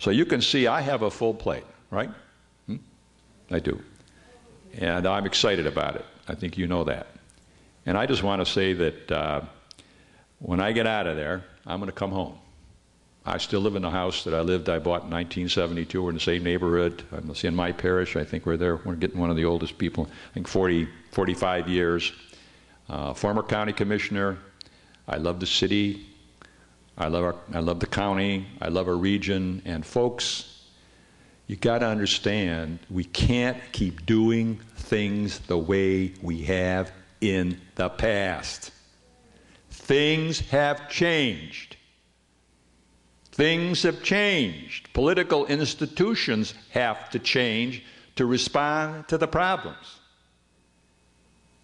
So you can see I have a full plate, right? I do. And I'm excited about it. I think you know that. And I just want to say that when I get out of there, I'm going to come home. I still live in the house that I bought in 1972. We're in the same neighborhood. I'm in my parish. I think we're there. We're getting one of the oldest people. I think 45 years. Former county commissioner. I love the city. I love the county. I love our region. And folks, you got to understand, we can't keep doing things the way we have in the past. Things have changed. Things have changed. Political institutions have to change to respond to the problems.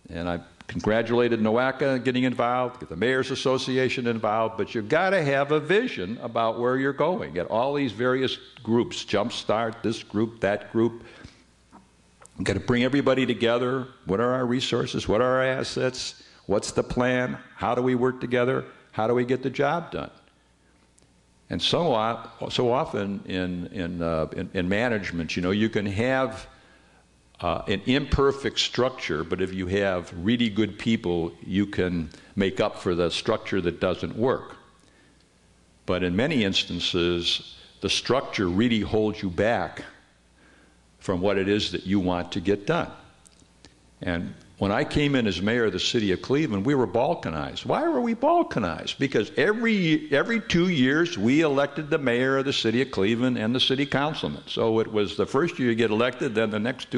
And I congratulated NOACA getting involved, get the Mayor's Association involved, but you've got to have a vision about where you're going. Get all these various groups, Jumpstart, this group, that group. You've got to bring everybody together. What are our resources? What are our assets? What's the plan? How do we work together? How do we get the job done? And so often in management, you know, you can have an imperfect structure, but if you have really good people, you can make up for the structure that doesn't work. But in many instances, the structure really holds you back from what it is that you want to get done. And when I came in as mayor of the city of Cleveland, we were balkanized. Why were we balkanized? Because every 2 years we elected the mayor of the city of Cleveland and the city councilman. So it was the first year you get elected, then the next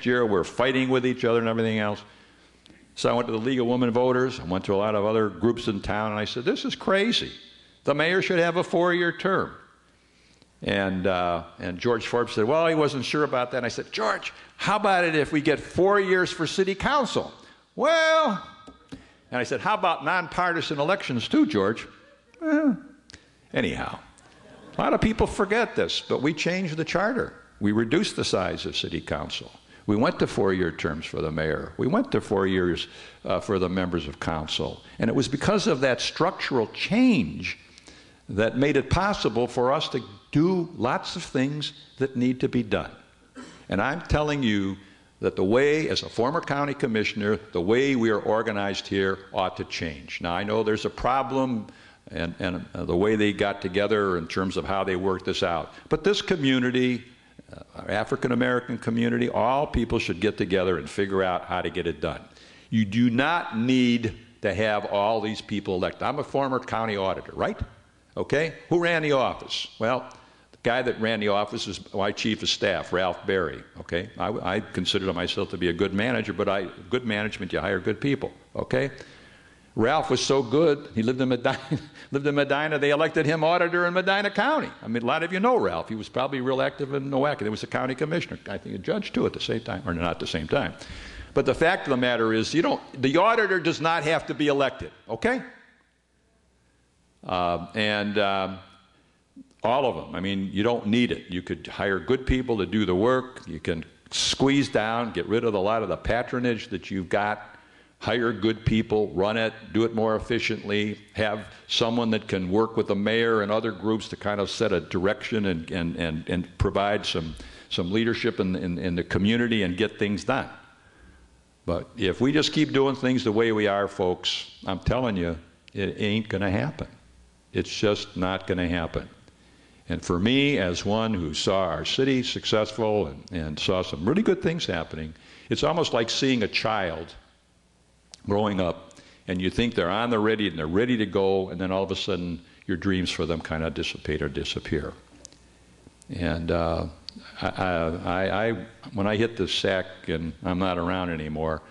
year we're fighting with each other and everything else. So I went to the League of Women Voters. I went to a lot of other groups in town, and I said, this is crazy. The mayor should have a 4-year term. And George Forbes said, well, he wasn't sure about that. And I said, George, how about it if we get 4 years for city council? Well, and I said, how about nonpartisan elections too, George? Well, anyhow, a lot of people forget this, but we changed the charter. We reduced the size of city council. We went to 4-year terms for the mayor. We went to 4 years for the members of council. And it was because of that structural change that made it possible for us to do lots of things that need to be done. And I'm telling you that the way, as a former county commissioner, the way we are organized here ought to change. Now, I know there's a problem and the way they got together in terms of how they worked this out. But this community, our African-American community, all people should get together and figure out how to get it done. You do not need to have all these people elected. I'm a former county auditor, right? Okay? Who ran the office? Well, the guy that ran the office is my chief of staff, Ralph Berry. Okay? I consider myself to be a good manager, but good management, you hire good people. Okay? Ralph was so good, he lived in Medina, they elected him auditor in Medina County. I mean, a lot of you know Ralph. He was probably real active in NOACA. He was a county commissioner, I think a judge too at the same time, or not at the same time. But the fact of the matter is, the auditor does not have to be elected, okay? All of them. I mean, you don't need it. You could hire good people to do the work. You can squeeze down, get rid of a lot of the patronage that you've got, hire good people, run it, do it more efficiently, have someone that can work with the mayor and other groups to kind of set a direction and provide some leadership in the community and get things done. But if we just keep doing things the way we are, folks, I'm telling you, it ain't going to happen. It's just not going to happen. And for me, as one who saw our city successful and saw some really good things happening, it's almost like seeing a child growing up, and you think they're on the ready and they're ready to go, and then all of a sudden your dreams for them kind of dissipate or disappear. And when I hit the sack and I'm not around anymore,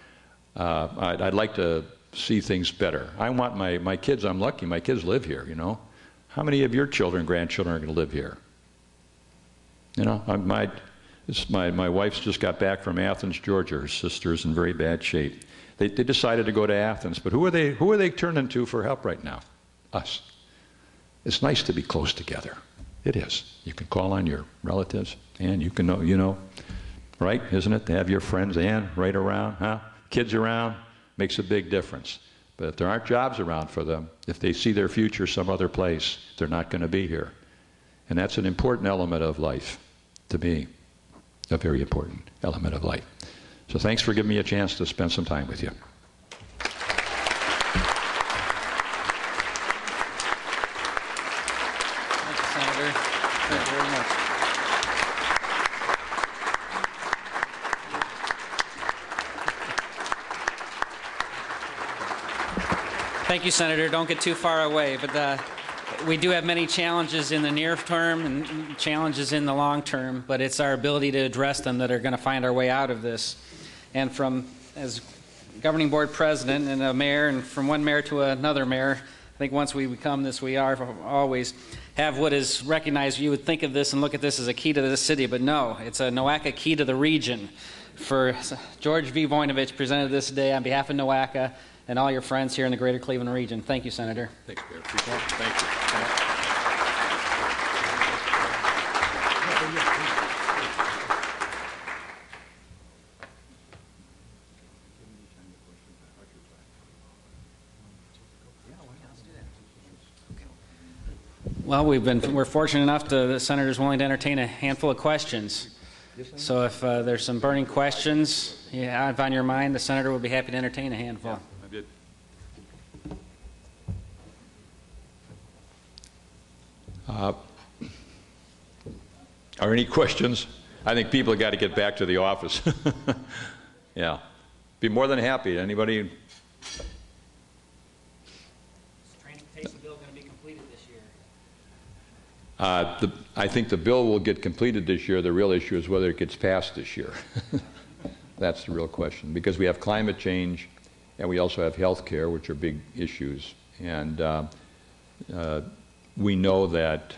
I'd like to see things better. I want my kids, I'm lucky, my kids live here, you know. How many of your children, grandchildren are going to live here? You know, my wife's just got back from Athens, Georgia. Her sister's in very bad shape. They decided to go to Athens, but who are they turning to for help right now? Us. It's nice to be close together. It is. You can call on your relatives, and you can know, you know, right? Isn't it? To have your friends and right around, huh? Kids around makes a big difference. But if there aren't jobs around for them, if they see their future some other place, they're not going to be here. And that's an important element of life, to me, a very important element of life. So thanks for giving me a chance to spend some time with you. Thank you, Senator. Thank you very much. Thank you, Senator. Don't get too far away, but we do have many challenges in the near term and challenges in the long term, but it's our ability to address them that are going to find our way out of this. And as governing board president and a mayor, and from one mayor to another mayor, I think once we become this, we are always have what is recognized. You would think of this and look at this as a key to the city, but no, it's a NOACA key to the region. For George V. Voinovich presented this today on behalf of NOACA and all your friends here in the greater Cleveland region. Thank you, Senator. Thanks, Mayor. Appreciate it. Thank you. Well, we're fortunate enough the Senator's willing to entertain a handful of questions. So if there's some burning questions you have on your mind, the Senator will be happy to entertain a handful. Yeah, I did. Are any questions? I think people have got to get back to the office. Yeah. Be more than happy. Anybody? Is transportation bill going to be completed this year? I think the bill will get completed this year. The real issue is whether it gets passed this year. That's the real question, because we have climate change and we also have health care, which are big issues. And we know that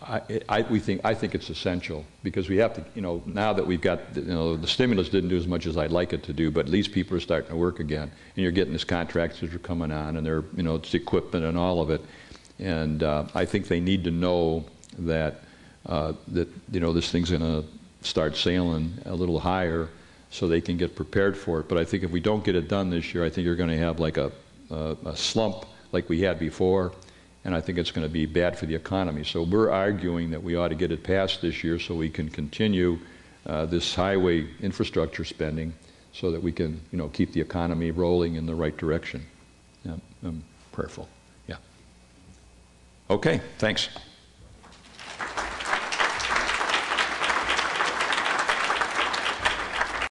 I think it's essential, because we have to, now that we've got, the stimulus didn't do as much as I'd like it to do, but at least people are starting to work again. And you're getting these contracts that are coming on, and they're, it's equipment and all of it. And I think they need to know that, this thing's going to start sailing a little higher so they can get prepared for it. But I think if we don't get it done this year, I think you're going to have like a slump like we had before. And I think it's going to be bad for the economy. So we're arguing that we ought to get it passed this year so we can continue this highway infrastructure spending so that we can, keep the economy rolling in the right direction. Yeah, I'm prayerful. Yeah. Okay, thanks.